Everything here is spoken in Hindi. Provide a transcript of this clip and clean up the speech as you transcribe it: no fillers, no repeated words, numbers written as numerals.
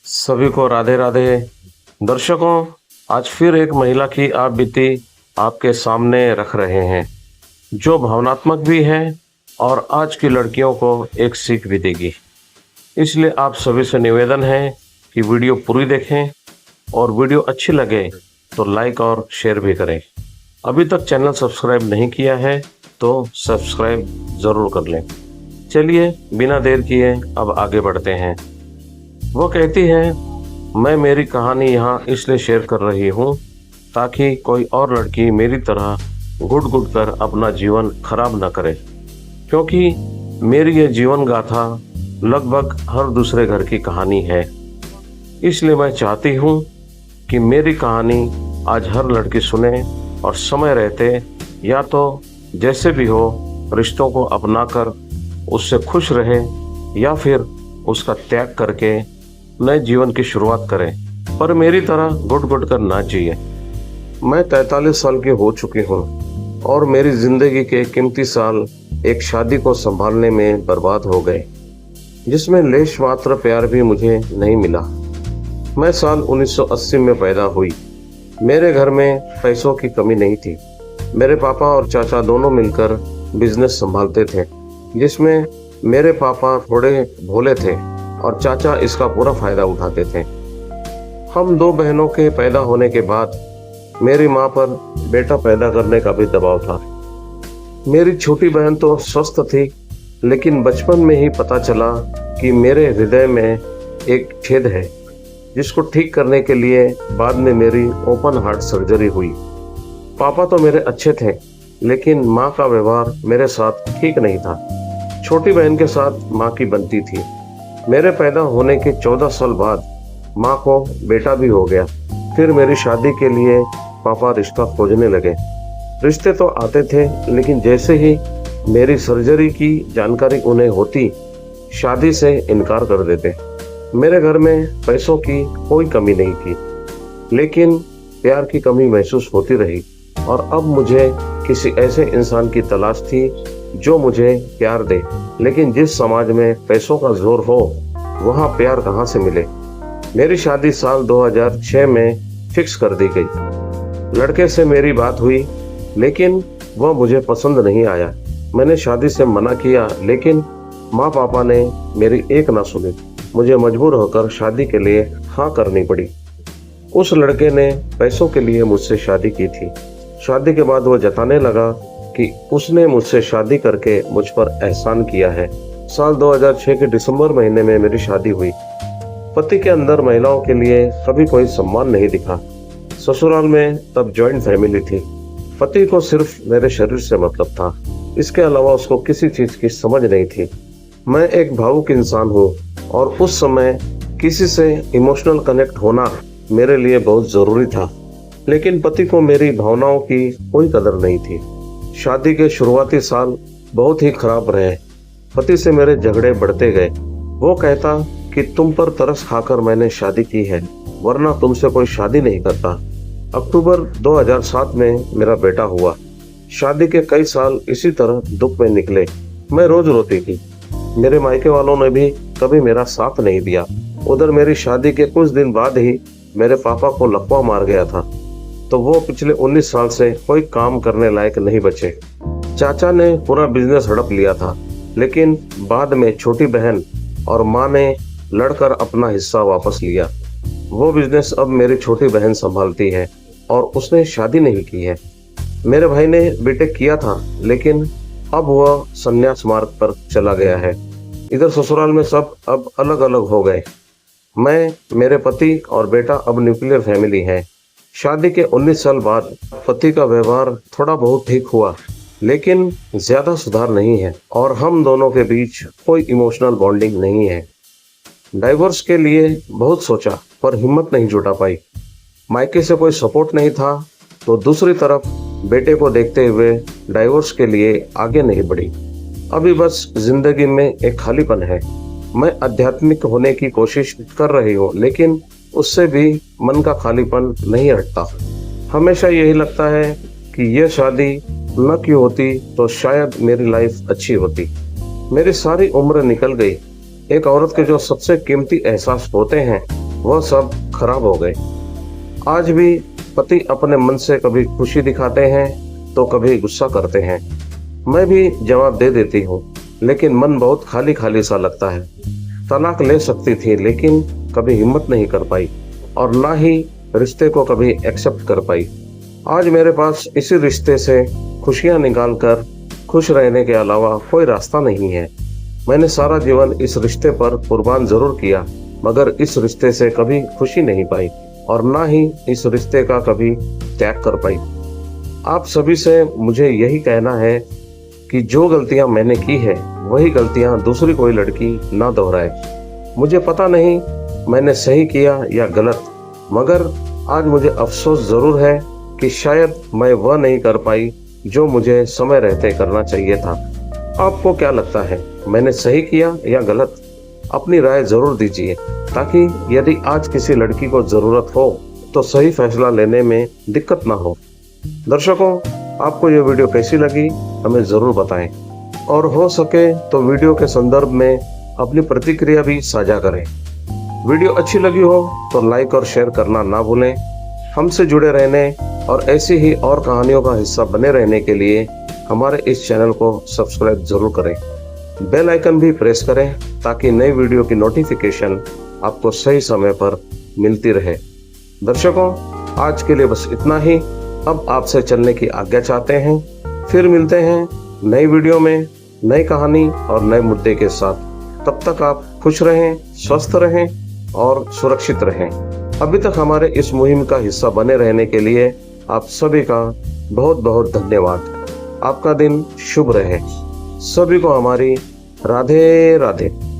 सभी को राधे राधे। दर्शकों, आज फिर एक महिला की आप बीती आपके सामने रख रहे हैं, जो भावनात्मक भी है और आज की लड़कियों को एक सीख भी देगी। इसलिए आप सभी से निवेदन है कि वीडियो पूरी देखें और वीडियो अच्छी लगे तो लाइक और शेयर भी करें। अभी तक चैनल सब्सक्राइब नहीं किया है तो सब्सक्राइब ज़रूर कर लें। चलिए बिना देर किए अब आगे बढ़ते हैं। वो कहती है, मैं मेरी कहानी यहाँ इसलिए शेयर कर रही हूँ ताकि कोई और लड़की मेरी तरह घुट घुट कर अपना जीवन खराब न करे, क्योंकि मेरी ये जीवन गाथा लगभग हर दूसरे घर की कहानी है। इसलिए मैं चाहती हूँ कि मेरी कहानी आज हर लड़की सुने और समय रहते या तो जैसे भी हो रिश्तों को अपनाकर उससे खुश रहे या फिर उसका त्याग करके नए जीवन की शुरुआत करें, पर मेरी तरह घुट घुट कर ना जिए। मैं 43 साल की हो चुकी हूँ और मेरी जिंदगी के कीमती साल एक शादी को संभालने में बर्बाद हो गए, जिसमें लेश मात्र प्यार भी मुझे नहीं मिला। मैं साल 1980 में पैदा हुई। मेरे घर में पैसों की कमी नहीं थी। मेरे पापा और चाचा दोनों मिलकर बिजनेस संभालते थे, जिसमें मेरे पापा थोड़े भोले थे और चाचा इसका पूरा फायदा उठाते थे। हम दो बहनों के पैदा होने के बाद मेरी माँ पर बेटा पैदा करने का भी दबाव था। मेरी छोटी बहन तो स्वस्थ थी, लेकिन बचपन में ही पता चला कि मेरे हृदय में एक छेद है, जिसको ठीक करने के लिए बाद में मेरी ओपन हार्ट सर्जरी हुई। पापा तो मेरे अच्छे थे, लेकिन माँ का व्यवहार मेरे साथ ठीक नहीं था। छोटी बहन के साथ माँ की बनती थी। मेरे पैदा होने के 14 साल बाद माँ को बेटा भी हो गया। फिर मेरी शादी के लिए पापा रिश्ता खोजने लगे। रिश्ते तो आते थे, लेकिन जैसे ही मेरी सर्जरी की जानकारी उन्हें होती, शादी से इनकार कर देते। मेरे घर में पैसों की कोई कमी नहीं थी, लेकिन प्यार की कमी महसूस होती रही और अब मुझे किसी ऐसे इंसान की तलाश थी जो मुझे प्यार दे। लेकिन जिस समाज में पैसों का जोर हो, वहाँ प्यार कहाँ से मिले। मेरी शादी साल 2006 में फिक्स कर दी गई। लड़के से मेरी बात हुई, लेकिन वह मुझे पसंद नहीं आया। मैंने शादी से मना किया, लेकिन माँ पापा ने मेरी एक ना सुनी। मुझे मजबूर होकर शादी के लिए हाँ करनी पड़ी। उस लड़के ने पैसों के लिए मुझसे शादी की थी। शादी के बाद वो जताने लगा कि उसने मुझसे शादी करके मुझ पर एहसान किया है। साल 2006 के दिसंबर महीने में मेरी शादी हुई। पति के अंदर महिलाओं के लिए कभी कोई सम्मान नहीं दिखा। ससुराल में तब जॉइंट फैमिली थी। पति को सिर्फ मेरे शरीर से मतलब था, इसके अलावा उसको किसी चीज की समझ नहीं थी। मैं एक भावुक इंसान हूँ और उस समय किसी से इमोशनल कनेक्ट होना मेरे लिए बहुत जरूरी था, लेकिन पति को मेरी भावनाओं की कोई कदर नहीं थी। शादी के शुरुआती साल बहुत ही खराब रहे। पति से मेरे झगड़े बढ़ते गए। वो कहता कि तुम पर तरस खाकर मैंने शादी की है, वरना तुमसे कोई शादी नहीं करता। अक्टूबर 2007 में मेरा बेटा हुआ। शादी के कई साल इसी तरह दुख में निकले। मैं रोज रोती थी। मेरे मायके वालों ने भी कभी मेरा साथ नहीं दिया। उधर मेरी शादी के कुछ दिन बाद ही मेरे पापा को लकवा मार गया था, तो वो पिछले 19 साल से कोई काम करने लायक नहीं बचे। चाचा ने पूरा बिजनेस हड़प लिया था, लेकिन बाद में छोटी बहन और माँ ने लड़कर अपना हिस्सा वापस लिया। वो बिजनेस अब मेरी छोटी बहन संभालती है और उसने शादी नहीं की है। मेरे भाई ने बीटेक किया था, लेकिन अब वह संन्यास मार्ग पर चला गया है। इधर ससुराल में सब अब अलग अलग हो गए। मैं, मेरे पति और बेटा अब न्यूक्लियर फैमिली है। शादी के 19 साल बाद पति का व्यवहार थोड़ा बहुत ठीक हुआ, लेकिन ज्यादा सुधार नहीं है और हम दोनों के बीच कोई इमोशनल बॉन्डिंग नहीं है। डाइवोर्स के लिए बहुत सोचा, पर हिम्मत नहीं जुटा पाई। मायके से कोई सपोर्ट नहीं था, तो दूसरी तरफ बेटे को देखते हुए डाइवोर्स के लिए आगे नहीं बढ़ी। अभी बस जिंदगी में एक खालीपन है। मैं आध्यात्मिक होने की कोशिश कर रही हूँ, लेकिन उससे भी मन का खालीपन नहीं हटता। हमेशा यही लगता है कि यह शादी न की होती तो शायद मेरी लाइफ अच्छी होती। मेरी सारी उम्र निकल गई। एक औरत के जो सबसे कीमती एहसास होते हैं वह सब खराब हो गए। आज भी पति अपने मन से कभी खुशी दिखाते हैं तो कभी गुस्सा करते हैं। मैं भी जवाब दे देती हूँ, लेकिन मन बहुत खाली खाली सा लगता है। तलाक ले सकती थी, लेकिन कभी हिम्मत नहीं कर पाई और ना ही रिश्ते को कभी एक्सेप्ट कर पाई। आज मेरे पास इसी रिश्ते से खुशियाँ निकाल कर खुश रहने के अलावा कोई रास्ता नहीं है। मैंने सारा जीवन इस रिश्ते पर कुर्बान जरूर किया, मगर इस रिश्ते से कभी खुशी नहीं पाई और ना ही इस रिश्ते का कभी त्याग कर पाई। आप सभी से मुझे यही कहना है कि जो गलतियां मैंने की है वही गलतियां दूसरी कोई लड़की ना दोहराए। मुझे पता नहीं मैंने सही किया या गलत, मगर आज मुझे अफसोस जरूर है कि शायद मैं वह नहीं कर पाई जो मुझे समय रहते करना चाहिए था। आपको क्या लगता है, मैंने सही किया या गलत? अपनी राय जरूर दीजिए, ताकि यदि आज किसी लड़की को जरूरत हो तो सही फैसला लेने में दिक्कत ना हो। दर्शकों, आपको ये वीडियो कैसी लगी हमें जरूर बताएं और हो सके तो वीडियो के संदर्भ में अपनी प्रतिक्रिया भी साझा करें। वीडियो अच्छी लगी हो तो लाइक और शेयर करना ना भूलें। हमसे जुड़े रहने और ऐसी ही और कहानियों का हिस्सा बने रहने के लिए हमारे इस चैनल को सब्सक्राइब जरूर करें। बेल आइकन भी प्रेस करें ताकि नई वीडियो की नोटिफिकेशन आपको सही समय पर मिलती रहे। दर्शकों, आज के लिए बस इतना ही। अब आपसे चलने की आज्ञा चाहते हैं। फिर मिलते हैं नई वीडियो में नई कहानी और नए मुद्दे के साथ। तब तक आप खुश रहें, स्वस्थ रहें और सुरक्षित रहें। अभी तक हमारे इस मुहिम का हिस्सा बने रहने के लिए आप सभी का बहुत बहुत धन्यवाद। आपका दिन शुभ रहे। सभी को हमारी राधे राधे।